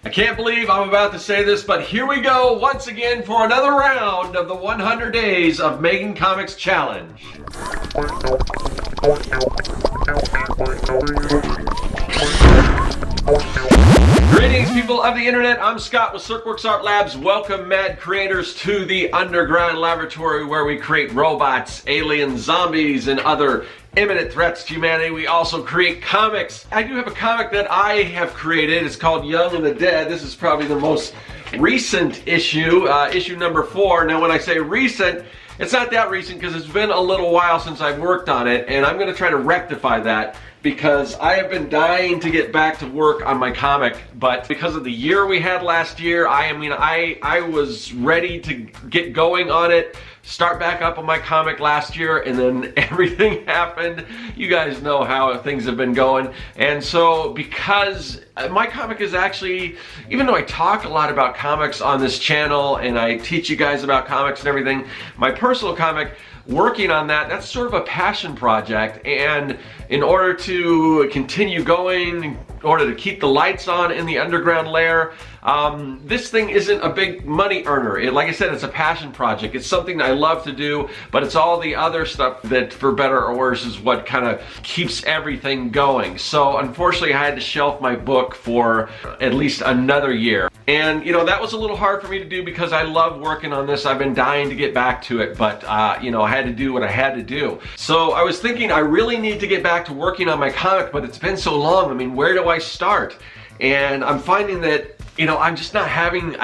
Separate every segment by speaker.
Speaker 1: I can't believe I'm about to say this, but here we go once again for another round of the 100 Days of Making Comics Challenge. Greetings, people of the internet. I'm Scott with Serkworks Art Labs. Welcome, mad creators, to the underground laboratory where we create robots, aliens, zombies, and other imminent threats to humanity. We also create comics. I do have a comic that I have created. It's called Young and the Dead. This is probably the most recent issue, issue number 4. Now, when I say recent, it's not that recent because it's been a little while since I've worked on it, and I'm going to try to rectify that because I have been dying to get back to work on my comic, but because of the year we had last year, I was ready to get going on it, start back up on my comic last year, and then everything happened. You guys know how things have been going. And so because my comic is actually, even though I talk a lot about comics on this channel and I teach you guys about comics and everything, my personal comic, working on that's sort of a passion project, and in order to continue going, in order to keep the lights on in the underground lair, this thing isn't a big money earner. Like I said, it's a passion project. It's something that I love to do, but it's all the other stuff that, for better or worse, is what kind of keeps everything going. So unfortunately, I had to shelf my book for at least another year. And you know, that was a little hard for me to do because I love working on this. I've been dying to get back to it, but you know, I had to do what I had to do. So I was thinking I really need to get back to working on my comic, but it's been so long. I mean, where do I start? And I'm finding that, you know, I'm just not having,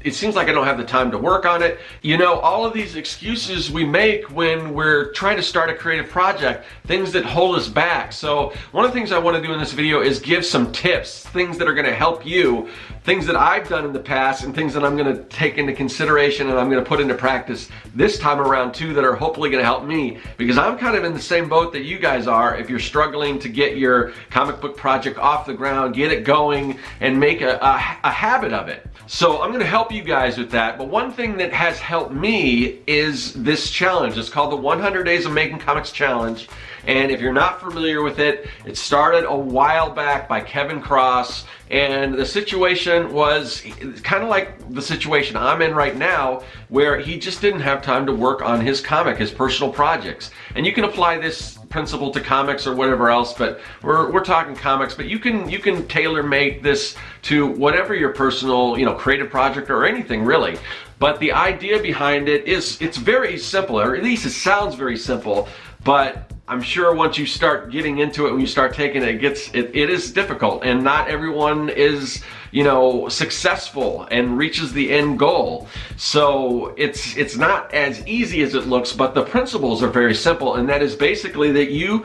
Speaker 1: it seems like I don't have the time to work on it. You know, all of these excuses we make when we're trying to start a creative project, things that hold us back. So one of the things I want to do in this video is give some tips, things that are going to help you, things that I've done in the past, and things that I'm going to take into consideration and I'm going to put into practice this time around too, that are hopefully going to help me, because I'm kind of in the same boat that you guys are. If you're struggling to get your comic book project off the ground, get it going, and make a habit of it. So I'm going to help you guys with that. But one thing that has helped me is this challenge. It's called the 100 Days of Making Comics Challenge. And if you're not familiar with it, it started a while back by Kevin Cross. And the situation was kind of like the situation I'm in right now, where he just didn't have time to work on his comic, his personal projects. And you can apply this principle to comics or whatever else, but we're talking comics. But you can tailor make this to whatever your personal, you know, creative project or anything really. But the idea behind it is, it's very simple, or at least it sounds very simple, but I'm sure once you start getting into it, when you start taking it, it is difficult, and not everyone is, you know, successful and reaches the end goal. So it's not as easy as it looks, but the principles are very simple, and that is basically that you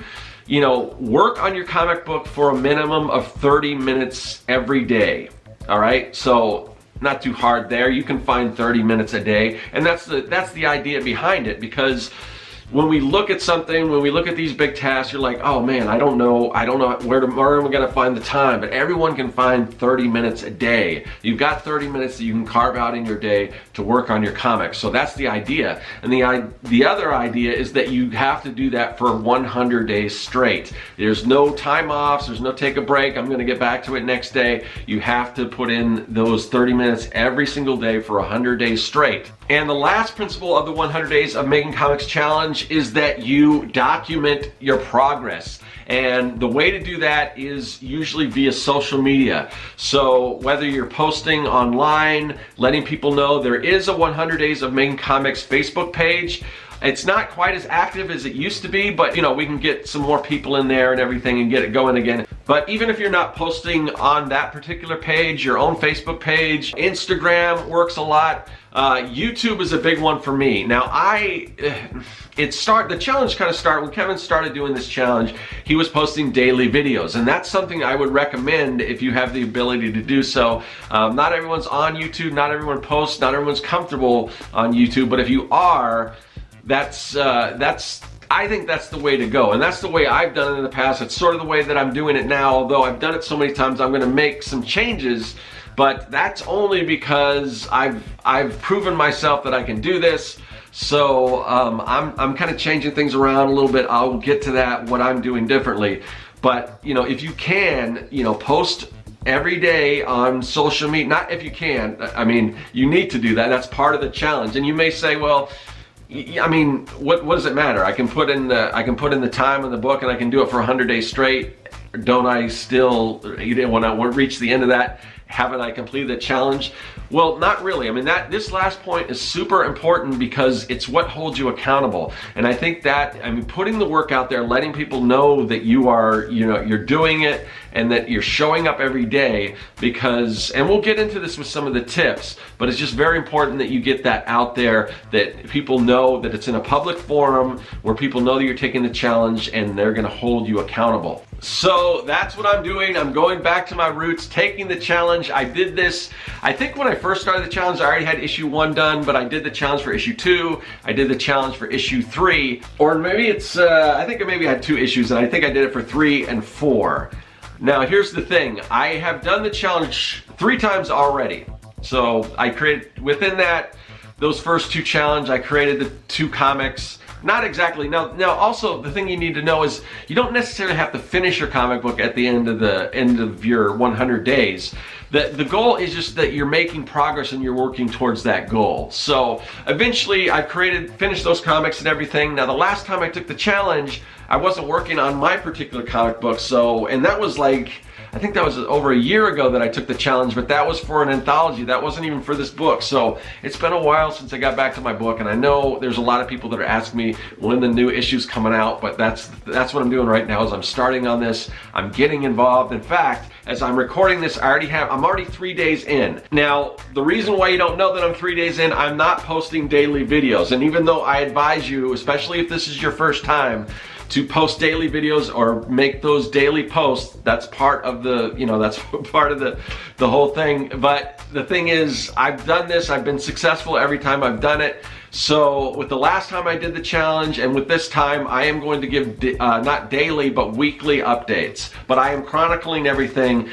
Speaker 1: know, work on your comic book for a minimum of 30 minutes every day. All right, so not too hard there. You can find 30 minutes a day, and that's the idea behind it, because when we look at something, when we look at these big tasks, you're like, oh man, I don't know where am I gonna find the time? But everyone can find 30 minutes a day. You've got 30 minutes that you can carve out in your day to work on your comics. So that's the idea. And the other idea is that you have to do that for 100 days straight. There's no time offs, there's no take a break, I'm gonna get back to it next day. You have to put in those 30 minutes every single day for 100 days straight. And the last principle of the 100 Days of Making Comics Challenge is that you document your progress. And the way to do that is usually via social media. So whether you're posting online, letting people know there is a 100 Days of Making Comics Facebook page. It's not quite as active as it used to be, but you know, we can get some more people in there and everything and get it going again. But even if you're not posting on that particular page, your own Facebook page, Instagram works a lot. YouTube is a big one for me. Now the challenge kind of started when Kevin started doing this challenge. He was posting daily videos, and that's something I would recommend if you have the ability to do so. Not everyone's on YouTube, not everyone posts, not everyone's comfortable on YouTube, but if you are, I think that's the way to go, and that's the way I've done it in the past. It's sort of the way that I'm doing it now, although I've done it so many times. I'm going to make some changes, but that's only because I've proven myself that I can do this. So I'm kind of changing things around a little bit. I'll get to that, what I'm doing differently. But you know, if you can, you know, post every day on social media. Not if you can, I mean, you need to do that. That's part of the challenge. And you may say, well, I mean, what does it matter? I can put in the time in the book and I can do it for 100 days straight. Don't I still, when I reach the end of that, haven't I completed the challenge? Well, not really. I mean, this last point is super important because it's what holds you accountable. And I think that, I mean, putting the work out there, letting people know that you are, you're doing it and that you're showing up every day, because, and we'll get into this with some of the tips, but it's just very important that you get that out there, that people know that it's in a public forum where people know that you're taking the challenge and they're gonna hold you accountable. So that's what I'm doing. I'm going back to my roots, taking the challenge. I did this, I think when I first started the challenge, I already had issue 1 done, but I did the challenge for issue 2. I did the challenge for issue 3, or maybe it's, I think maybe I had 2 issues, and I think I did it for 3 and 4. Now here's the thing, I have done the challenge 3 times already. So I created, within those first 2 challenges, I created the 2 comics. Not exactly. Now also the thing you need to know is you don't necessarily have to finish your comic book at the end of your 100 days. The goal is just that you're making progress and you're working towards that goal. So eventually I finished those comics and everything. Now the last time I took the challenge, I wasn't working on my particular comic book, and that was like, I think that was over a year ago that I took the challenge, but that was for an anthology. That wasn't even for this book. So it's been a while since I got back to my book, and I know there's a lot of people that are asking me when the new issue's coming out, but that's what I'm doing right now is I'm starting on this. I'm getting involved. In fact, as I'm recording this, I'm already 3 days in. Now, the reason why you don't know that I'm 3 days in, I'm not posting daily videos. And even though I advise you, especially if this is your first time, to post daily videos or make those daily posts, that's part of the, that's part of the whole thing. But the thing is, I've done this, I've been successful every time I've done it. So with the last time I did the challenge and with this time, I am going to give not daily but weekly updates. But I am chronicling everything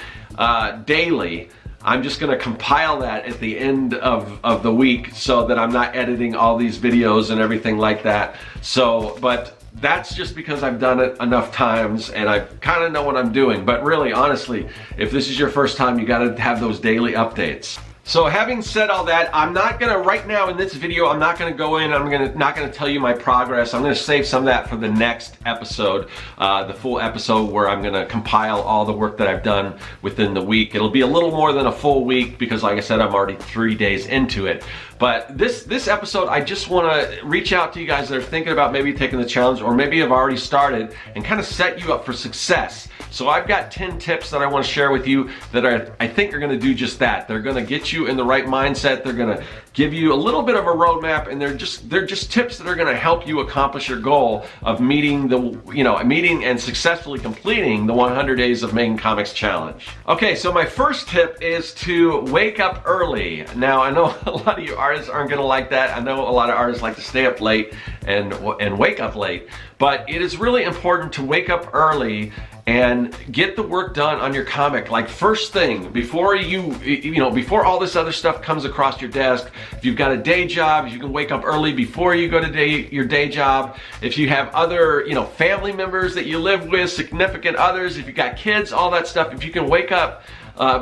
Speaker 1: daily. I'm just gonna compile that at the end of the week so that I'm not editing all these videos and everything like that. So, but that's just because I've done it enough times and I kind of know what I'm doing. But really, honestly, if this is your first time, you gotta have those daily updates. So having said all that, I'm not gonna, right now in this video, I'm not gonna go in, not gonna tell you my progress. I'm gonna save some of that for the next episode, the full episode where I'm gonna compile all the work that I've done within the week. It'll be a little more than a full week because like I said, I'm already 3 days into it. But this episode, I just wanna reach out to you guys that are thinking about maybe taking the challenge or maybe have already started and kind of set you up for success. So I've got 10 tips that I wanna share with you that I think are gonna do just that. They're gonna get you in the right mindset. They're gonna give you a little bit of a roadmap, and they're just tips that are gonna help you accomplish your goal of meeting and successfully completing the 100 Days of Making Comics Challenge. Okay, so my first tip is to wake up early. Now, I know a lot of you artists aren't gonna like that. I know a lot of artists like to stay up late and wake up late, but it is really important to wake up early and get the work done on your comic. Like first thing, before before all this other stuff comes across your desk. If you've got a day job, you can wake up early before you go to your day job. If you have other, family members that you live with, significant others, if you got kids, all that stuff, if you can wake up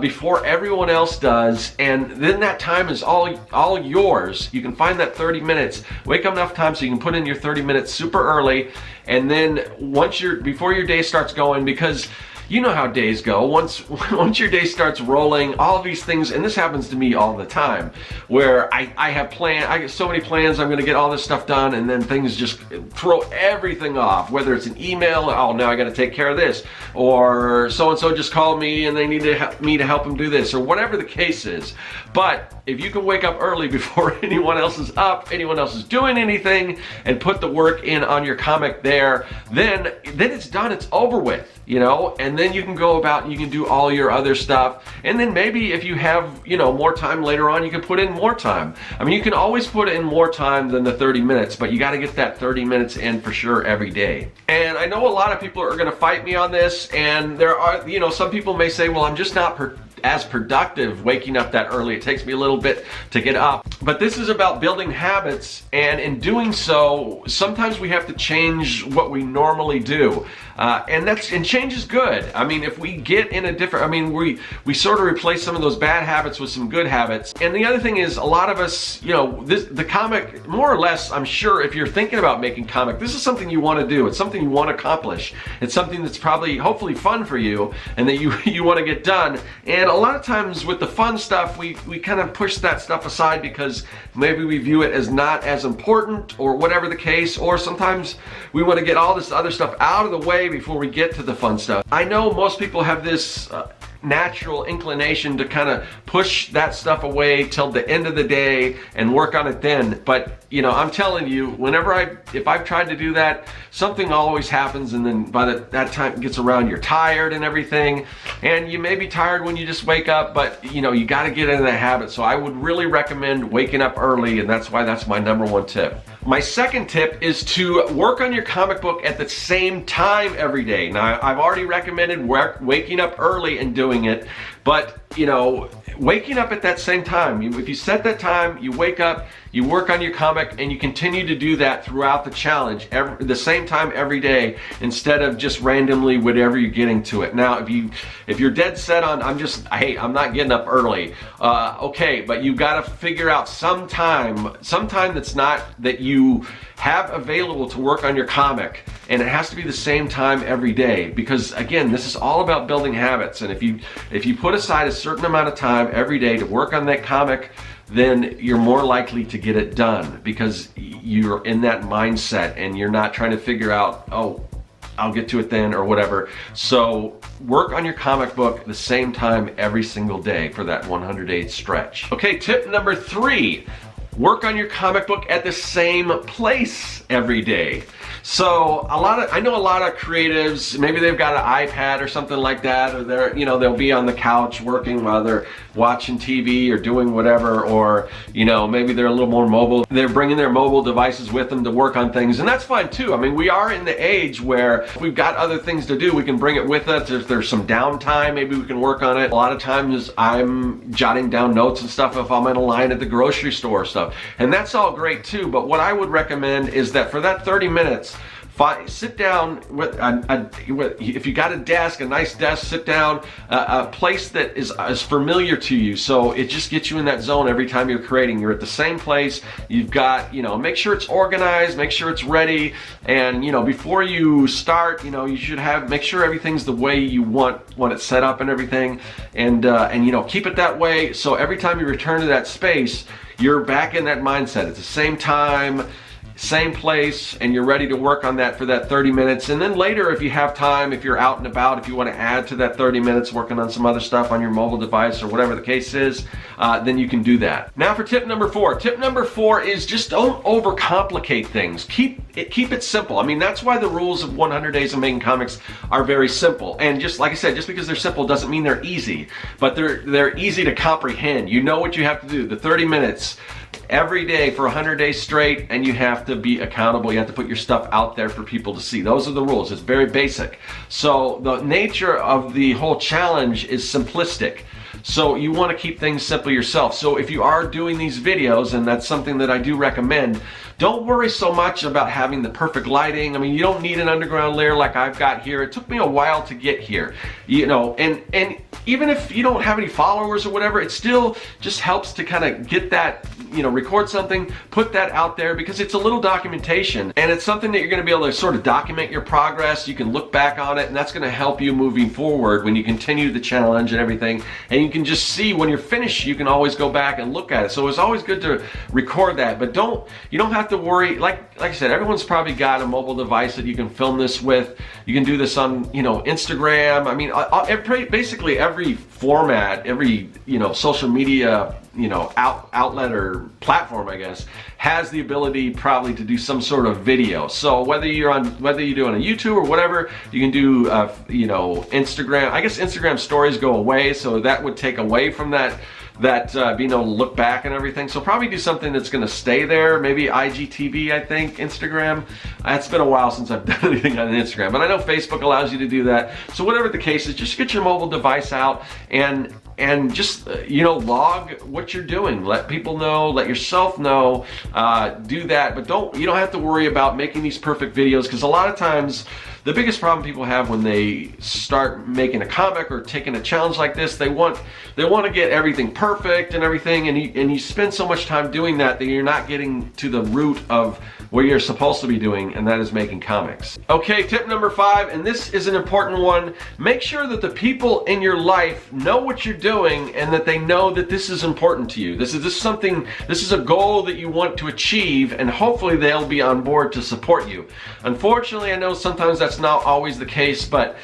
Speaker 1: before everyone else does, and then that time is all yours. You can find that 30 minutes. Wake up enough time so you can put in your 30 minutes super early, and then before your day starts going, because you know how days go. Once your day starts rolling, all of these things, and this happens to me all the time, where I get so many plans, I'm gonna get all this stuff done, and then things just throw everything off, whether it's an email, oh, now I gotta take care of this, or so-and-so just called me and they need me to help them do this, or whatever the case is. But if you can wake up early before anyone else is up, anyone else is doing anything, and put the work in on your comic there, then it's done, it's over with, and then you can go about and you can do all your other stuff. And then maybe if you have, more time later on, you can put in more time. I mean, you can always put in more time than the 30 minutes, but you got to get that 30 minutes in for sure every day. And I know a lot of people are going to fight me on this, and there are, some people may say, well, I'm just not as productive waking up that early. It takes me a little bit to get up. But this is about building habits, and in doing so, sometimes we have to change what we normally do. and change is good. I mean, if we get in a different, I mean, we sort of replace some of those bad habits with some good habits. And the other thing is, a lot of us, you know, the comic, more or less, I'm sure if you're thinking about making comic, this is something you want to do. It's something you want to accomplish. It's something that's probably, hopefully fun for you and that you want to get done. And a lot of times with the fun stuff, we kind of push that stuff aside because maybe we view it as not as important or whatever the case, or sometimes we want to get all this other stuff out of the way before we get to the fun stuff. I know most people have this natural inclination to kind of push that stuff away till the end of the day and work on it then, but you know, I'm telling you, if I've tried to do that, something always happens, and then by that time gets around, you're tired and everything, and you may be tired when you just wake up, but you know, you got to get into that habit. So I would really recommend waking up early, and that's why that's my #1 tip. My second tip is to work on your comic book at the same time every day. Now, I've already recommended waking up early and doing it, but you know, waking up at that same time, if you set that time, you wake up, you work on your comic, and you continue to do that throughout the challenge, the same time every day, instead of just randomly whatever you're getting to it. Now, if you're dead set on, I'm not getting up early, okay, but you got to figure out some time that's not that you have available to work on your comic, and it has to be the same time every day, because again, this is all about building habits. And if you put aside a certain amount of time every day to work on that comic, then you're more likely to get it done, because you're in that mindset and you're not trying to figure out, oh, I'll get to it then or whatever. So work on your comic book the same time every single day for that 100-day stretch. Okay, tip #3. Work on your comic book at the same place every day. So I know a lot of creatives, maybe they've got an iPad or something like that, or they'll be on the couch working while they're watching TV or doing whatever, or maybe they're a little more mobile. They're bringing their mobile devices with them to work on things, and that's fine too. I mean, we are in the age where if we've got other things to do, we can bring it with us. If there's some downtime, maybe we can work on it. A lot of times I'm jotting down notes and stuff if I'm in a line at the grocery store or stuff, and that's all great too. But what I would recommend is that for that 30 minutes, sit down if you got a desk, a nice desk, sit down, a place that is familiar to you, so it just gets you in that zone every time you're creating. You're at the same place, you've got, make sure it's organized, make sure it's ready, and before you start, you should make sure everything's the way you want it set up and everything, and keep it that way, so every time you return to that space, you're back in that mindset. It's the same time, same place, and you're ready to work on that for that 30 minutes. And then later, if you have time, if you're out and about, if you want to add to that 30 minutes working on some other stuff on your mobile device or whatever the case is, then you can do that. Now for tip #4. Tip #4 is just don't overcomplicate things. Keep it simple. I mean, that's why the rules of 100 Days of Making Comics are very simple. And just like I said, just because they're simple doesn't mean they're easy, but they're easy to comprehend. You know what you have to do. The 30 minutes every day for 100 days straight, and you have to be accountable. You have to put your stuff out there for people to see. Those are the rules. It's very basic. So the nature of the whole challenge is simplistic. So you want to keep things simple yourself. So if you are doing these videos, and that's something that I do recommend, don't worry so much about having the perfect lighting. I mean, you don't need an underground layer like I've got here. It took me a while to get here, and even if you don't have any followers or whatever, it still just helps to kind of get that, record something, put that out there, because it's a little documentation, and it's something that you're going to be able to sort of document your progress. You can look back on it, and that's going to help you moving forward when you continue the challenge and everything, and you can just see when you're finished, you can always go back and look at it. So it's always good to record that, but you don't have to worry. Like I said, everyone's probably got a mobile device that you can film this with. You can do this on, Instagram. I mean, basically every format, every, social media, outlet or platform, I guess, has the ability probably to do some sort of video. So whether you're doing a YouTube or whatever, you can do, Instagram. I guess Instagram stories go away, so that would take away from that being able to look back and everything. So probably do something that's going to stay there. Maybe IGTV, I think, Instagram. It's been a while since I've done anything on Instagram, but I know Facebook allows you to do that. So whatever the case is, just get your mobile device out and just log what you're doing. Let people know, let yourself know, do that, but you don't have to worry about making these perfect videos, because a lot of times the biggest problem people have when they start making a comic or taking a challenge like this, they want to get everything perfect and everything, and you spend so much time doing that you're not getting to the root of what you're supposed to be doing, and that is making comics. Okay, tip number 5, and this is an important one. Make sure that the people in your life know what you're doing and that they know that this is important to you. This is a goal that you want to achieve, and hopefully they'll be on board to support you. Unfortunately, I know sometimes that's not always the case, but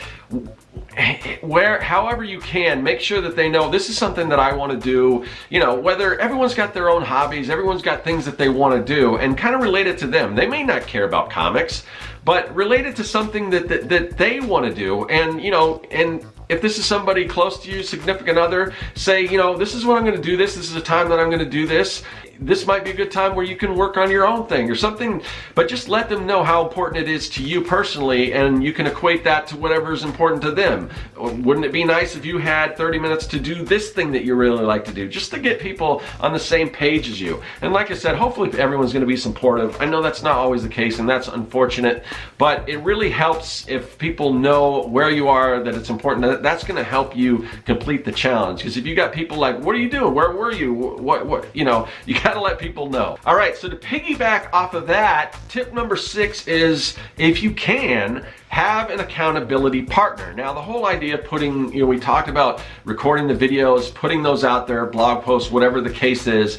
Speaker 1: however you can, make sure that they know this is something that I want to do. You know, whether everyone's got their own hobbies, everyone's got things that they want to do, and kind of relate it to them. They may not care about comics, but relate it to something that they want to do. And you know, and if this is somebody close to you, significant other, say, you know, this is what I'm going to do. This is a time that I'm going to do this. This might be a good time where you can work on your own thing or something, but just let them know how important it is to you personally, and you can equate that to whatever is important to them. Wouldn't it be nice if you had 30 minutes to do this thing that you really like to do, just to get people on the same page as you? And like I said, hopefully everyone's going to be supportive. I know that's not always the case, and that's unfortunate, but it really helps if people know where you are, that it's important. That's going to help you complete the challenge, because if you got people like, what are you doing? Where were you? What, you know, you got to let people know. All right, so to piggyback off of that, tip number 6 is, if you can, have an accountability partner. Now, the whole idea of putting, you know, we talked about recording the videos, putting those out there, blog posts, whatever the case is.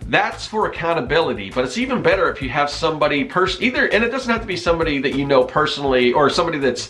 Speaker 1: That's for accountability, but it's even better if you have somebody either, and it doesn't have to be somebody that you know personally, or somebody that's,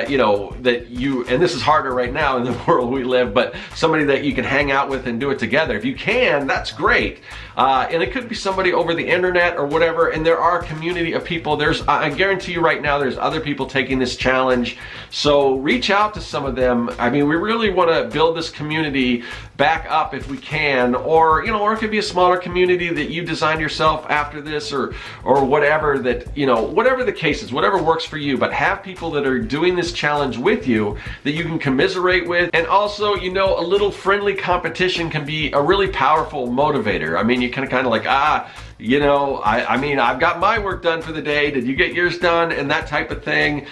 Speaker 1: you know, that you, and this is harder right now in the world we live, but somebody that you can hang out with and do it together. If you can, that's great. And it could be somebody over the internet or whatever, and there are a community of people. I guarantee you right now, there's other people taking this challenge. So reach out to some of them. I mean, we really want to build this community back up if we can, or, you know, or it could be a smaller community that you designed yourself after this, or whatever, that, you know, whatever the case is, whatever works for you, but have people that are doing this challenge with you that you can commiserate with. And also, you know, a little friendly competition can be a really powerful motivator. I mean, you can kind of like, you know, I mean, I've got my work done for the day. Did you get yours done? And that type of thing.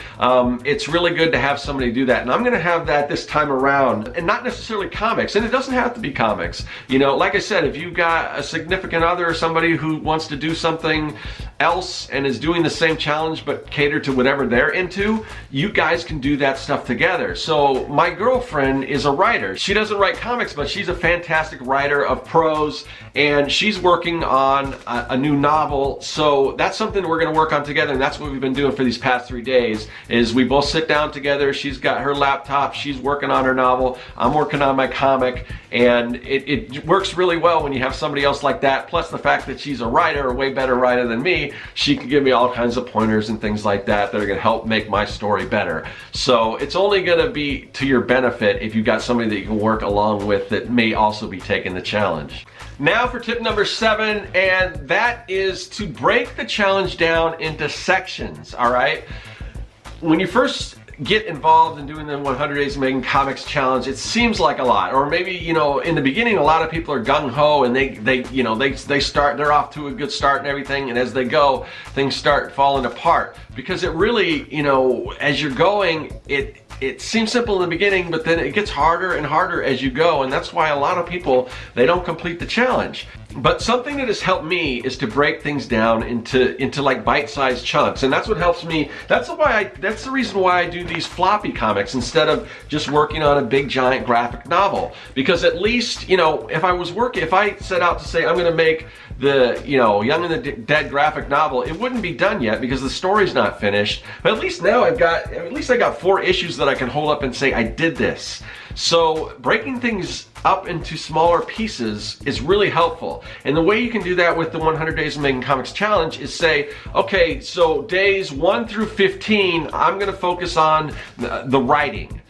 Speaker 1: It's really good to have somebody do that. And I'm going to have that this time around, and not necessarily comics. And it doesn't have to be comics. You know, like I said, if you've got a significant other or somebody who wants to do something else and is doing the same challenge but cater to whatever they're into, you guys can do that stuff together. So my girlfriend is a writer. She doesn't write comics, but she's a fantastic writer of prose, and she's working on a new novel. So that's something we're going to work on together, and that's what we've been doing for these past 3 days, is we both sit down together. She's got her laptop, she's working on her novel, I'm working on my comic, and it works really well when you have somebody else like that. Plus the fact that she's a writer, a way better writer than me, she can give me all kinds of pointers and things like that that are going to help make my story better. So it's only going to be to your benefit if you've got somebody that you can work along with that may also be taking the challenge. Now for tip number 7, and that is to break the challenge down into sections. All right, when you first get involved in doing the 100 Days of Making Comics challenge, it seems like a lot. Or maybe, you know, in the beginning a lot of people are gung-ho, and they're off to a good start and everything, and as they go, things start falling apart, because it really, you know, as you're going, it seems simple in the beginning, but then it gets harder and harder as you go, and that's why a lot of people, they don't complete the challenge. But something that has helped me is to break things down into like bite-sized chunks, and that's what helps me. That's the reason why I do these floppy comics instead of just working on a big giant graphic novel. Because at least, you know, if I set out to say I'm going to make the, you know, Young and the Dead graphic novel, it wouldn't be done yet because the story's not finished. But at least now I got 4 issues that I can hold up and say I did this. So breaking things up into smaller pieces is really helpful. And the way you can do that with the 100 Days of Making Comics challenge is say, okay, so days 1 through 15, I'm going to focus on the writing.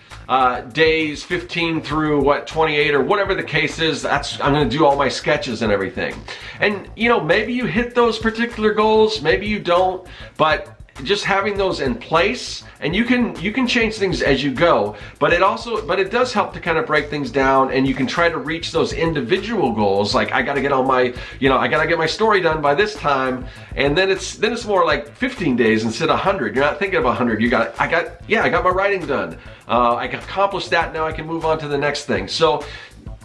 Speaker 1: Days 15 through 28 or whatever the case is, I'm going to do all my sketches and everything. And you know, maybe you hit those particular goals, maybe you don't, but just having those in place, and you can change things as you go, but it does help to kind of break things down, and you can try to reach those individual goals. Like, I got to get on my, I got to get my story done by this time, and then it's more like 15 days instead of 100. You're not thinking of 100. I got my writing done. I accomplished that. Now I can move on to the next thing. So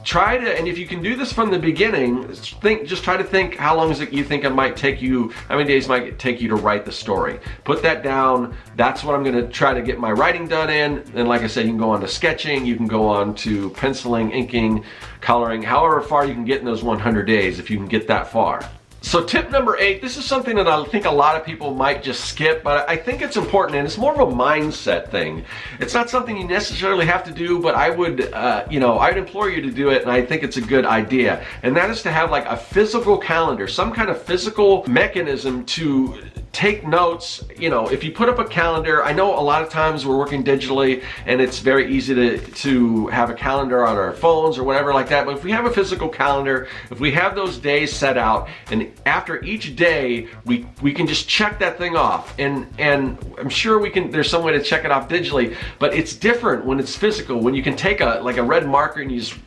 Speaker 1: try to, and if you can do this from the beginning, just try to think how long you think it might take you, how many days might it take you to write the story. Put that down. That's what I'm going to try to get my writing done in. And like I said, you can go on to sketching, you can go on to penciling, inking, coloring, however far you can get in those 100 days, if you can get that far. So tip number 8, this is something that I think a lot of people might just skip, but I think it's important, and it's more of a mindset thing. It's not something you necessarily have to do, but I would, I'd implore you to do it, and I think it's a good idea. And that is to have like a physical calendar, some kind of physical mechanism to take notes. If you put up a calendar, I know a lot of times we're working digitally and it's very easy to have a calendar on our phones or whatever like that, but if we have a physical calendar, if we have those days set out, and after each day we can just check that thing off, and I'm sure there's some way to check it off digitally, but it's different when it's physical, when you can take a red marker and you just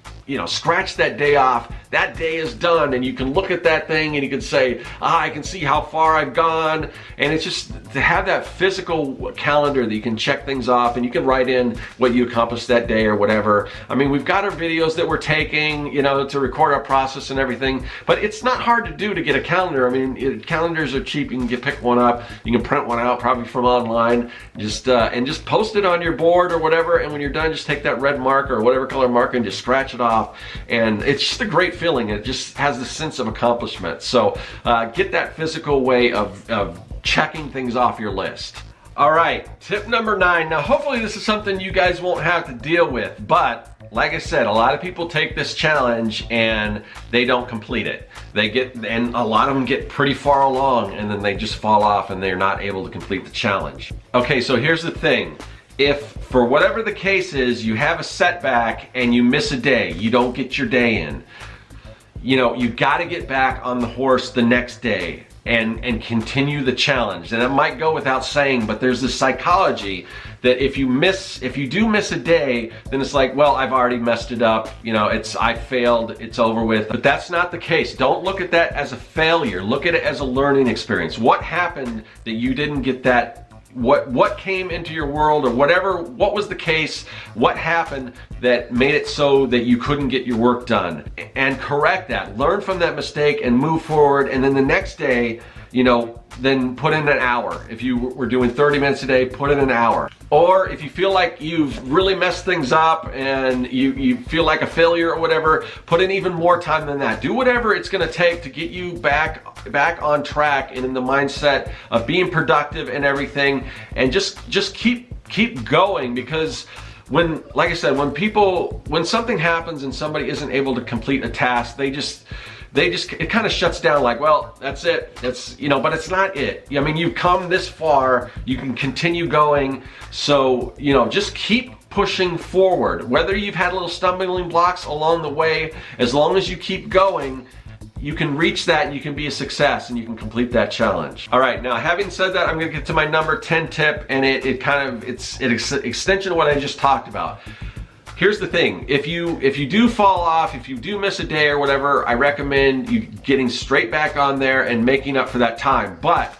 Speaker 1: scratch that day off. That day is done, and you can look at that thing and you can say, I can see how far I've gone. And it's just to have that physical calendar that you can check things off, and you can write in what you accomplished that day or whatever. I mean, we've got our videos that we're taking, to record our process and everything, but it's not hard to do to get a calendar. I mean, calendars are cheap. You can pick one up. You can print one out probably from online, and just post it on your board or whatever. And when you're done, just take that red marker or whatever color marker and just scratch it off. And it's just a great feeling. It just has this sense of accomplishment. So get that physical way of checking things off your list. All right, tip number 9. Now, hopefully this is something you guys won't have to deal with, but like I said, a lot of people take this challenge and they don't complete it. And a lot of them get pretty far along, and then they just fall off and they're not able to complete the challenge. Okay, so here's the thing. If, for whatever the case is, you have a setback and you miss a day, you don't get your day in, you got to get back on the horse the next day and continue the challenge. And it might go without saying, but there's this psychology that if you do miss a day, then it's like, well, I've already messed it up, I failed, it's over with. But that's not the case. Don't look at that as a failure. Look at it as a learning experience. What happened that you didn't get that? What came into your world, or what was the case, what happened that made it so that you couldn't get your work done? And correct that, learn from that mistake and move forward. And then the next day, then put in an hour. If you were doing 30 minutes a day, put in an hour. Or if you feel like you've really messed things up and you feel like a failure or whatever, put in even more time than that. Do whatever it's gonna take to get you back on track and in the mindset of being productive and everything. And just keep going, because like I said, when something happens and somebody isn't able to complete a task, it kind of shuts down, like, well, that's it. But it's not it. I mean, you've come this far, you can continue going. So, just keep pushing forward. Whether you've had little stumbling blocks along the way, as long as you keep going, you can reach that, and you can be a success, and you can complete that challenge. All right, now having said that, I'm gonna get to my number 10 tip, and it's an extension of what I just talked about. Here's the thing, if you do fall off, if you do miss a day or whatever, I recommend you getting straight back on there and making up for that time. But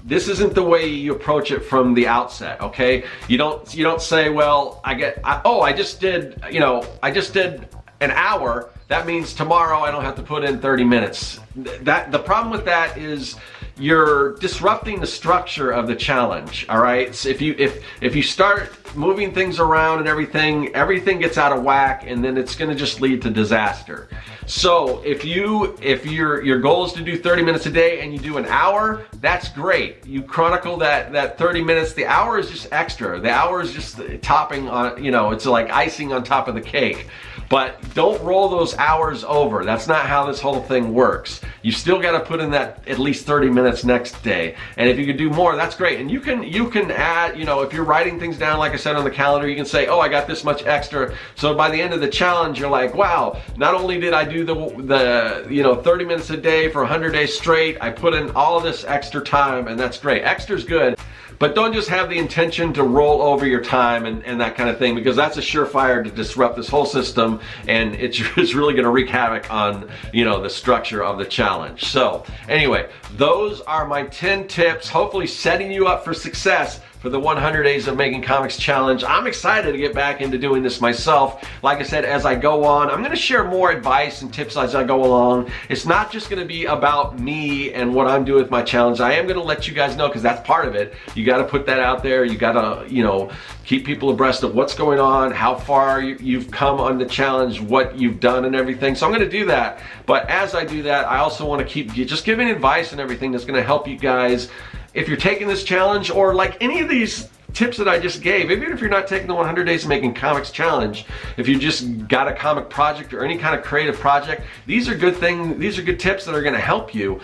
Speaker 1: this isn't the way you approach it from the outset, okay? You don't say, well, I just did an hour, that means tomorrow I don't have to put in 30 minutes. The problem with that is you're disrupting the structure of the challenge, all right? So if you start moving things around and everything gets out of whack, and then it's gonna just lead to disaster. So if your goal is to do 30 minutes a day and you do an hour, that's great. You chronicle that 30 minutes. The hour is just extra. The hour is just topping on, it's like icing on top of the cake. But don't roll those hours over. That's not how this whole thing works. You still got to put in that at least 30 minutes next day. And if you could do more, that's great. And you can add, if you're writing things down, like I said, on the calendar, you can say, oh, I got this much extra. So by the end of the challenge, you're like, wow, not only did I do do the 30 minutes a day for 100 days straight. I put in all of this extra time, and that's great. Extra's good. But don't just have the intention to roll over your time and that kind of thing, because that's a surefire to disrupt this whole system, and it's really going to wreak havoc on the structure of the challenge. So anyway, those are my 10 tips, hopefully setting you up for success for the 100 Days of Making Comics Challenge. I'm excited to get back into doing this myself. Like I said, as I go on, I'm going to share more advice and tips as I go along. It's not just going to be about me and what I'm doing with my challenge. I am going to let you guys know, because that's part of it. You got to put that out there. You got to, keep people abreast of what's going on, how far you've come on the challenge, what you've done and everything. So I'm going to do that. But as I do that, I also want to keep just giving advice and everything that's going to help you guys if you're taking this challenge, or like any of these tips that I just gave. Even if you're not taking the 100 Days of Making Comics Challenge, if you just got a comic project or any kind of creative project, these are good things. These are good tips that are going to help you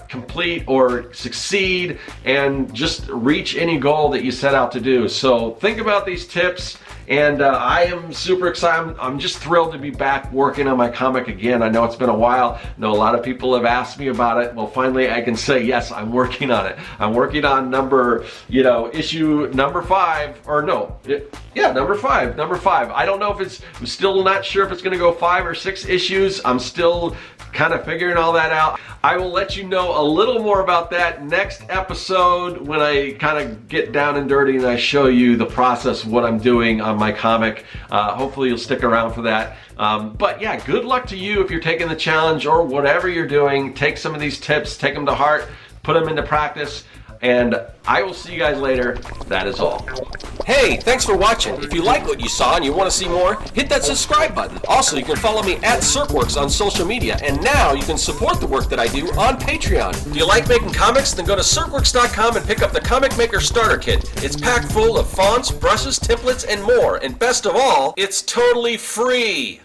Speaker 1: complete or succeed and just reach any goal that you set out to do. So think about these tips. And I am super excited. I'm just thrilled to be back working on my comic again. I know it's been a while. I know a lot of people have asked me about it. Well, finally I can say, yes, I'm working on it. I'm working on issue number 5, or no, number 5. I don't know if I'm still not sure if it's gonna go 5 or 6 issues. I'm still kind of figuring all that out. I will let you know a little more about that next episode, when I kind of get down and dirty and I show you the process of what I'm doing on my comic. Hopefully you'll stick around for that. But yeah, good luck to you if you're taking the challenge or whatever you're doing. Take some of these tips, take them to heart, put them into practice, and I will see you guys later. That is all.
Speaker 2: Hey, thanks for watching. If you like what you saw and you want to see more, hit that subscribe button. Also, you can follow me at Serkworks on social media, and now you can support the work that I do on Patreon. Do you like making comics? Then go to Serkworks.com and pick up the Comic Maker Starter Kit. It's packed full of fonts, brushes, templates, and more. And best of all, it's totally free.